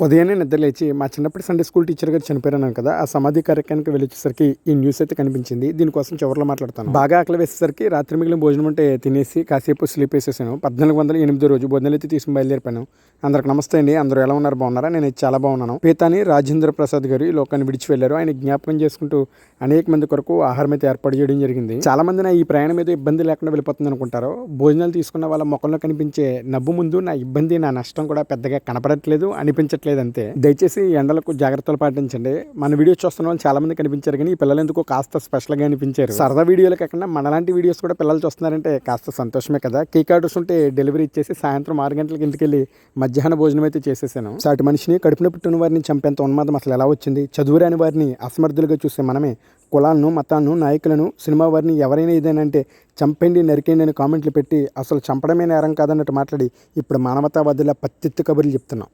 ఉదయాన్నే నిద్ర లేచి మా చిన్నప్పటి సండే స్కూల్ టీచర్ గారు చనిపోయారన్నాను కదా, ఆ సమాధి కార్యక్రమానికి వెళ్ళొచ్చేసరికి ఈ న్యూస్ అయితే కనిపించింది. దీనికోసం చివరిలో మాట్లాడతాను. బాగా ఆకలి వేసేసరికి రాత్రి మిగిలిన భోజనం అంటే తినేసి కాసేపు స్లీప్ వేసేసాను. 1408 రోజు భోజనాలు అయితే తీసుకుని బయలుదేరిపోయాను. అందరికి నమస్తే అండి. అందరూ ఎలా ఉన్నారు? బాగున్నారా? నేను చాలా బాగున్నాను. పీతాని రాజేంద్ర ప్రసాద్ గారు ఈ లోకాన్ని విడిచి వెళ్లారు. ఆయన జ్ఞాపకం చేసుకుంటూ అనేక మంది కొరకు ఆహారం అయితే ఏర్పాటు చేయడం జరిగింది. చాలా మంది నా ఈ ప్రయాణం మీద ఇబ్బంది లేకుండా వెళ్ళిపోతుంది అనుకుంటారు. భోజనాలు తీసుకున్న వాళ్ళ ముఖంలో కనిపించే నవ్వు ముందు నా ఇబ్బంది, నా నష్టం కూడా పెద్దగా కనపడట్లేదు, అనిపించట్లేదు. అంతే. దయచేసి ఎండలకు జాగ్రత్తలు పాటించండి. మన వీడియో చూస్తున్న వాళ్ళు చాలా మంది కనిపించారు, కానీ ఈ పిల్లలు ఎందుకో కాస్త స్పెషల్ గా అనిపించారు. సరదా వీడియోలు కాకుండా మనలాంటి వీడియోస్ కూడా పిల్లలు చూస్తున్నారంటే కాస్త సంతోషమే కదా. కేక్ ఆర్డర్స్ ఉంటే డెలివరీ ఇచ్చేసి సాయంత్రం 6 గంటలకు ఇంటికెళ్ళి మధ్యాహ్న భోజనం అయితే చేసేసాను. సాటి మనిషిని కడుపున పుట్టిన వారిని చంపేంత ఉన్మాదం అసలు ఎలా వచ్చింది? చదువురాని వారిని అసమర్థులుగా చూసే మనమే కులాలను, మతాలను, నాయకులను, సినిమా వారిని ఎవరైనా ఏదైనా చంపండి, నరికేయండి అని కామెంట్లు పెట్టి అసలు చంపడమే నేరం కాదన్నట్టు మాట్లాడి ఇప్పుడు మానవతావాదుల పత్తిత్తు కబుర్లు చెప్తున్నాం.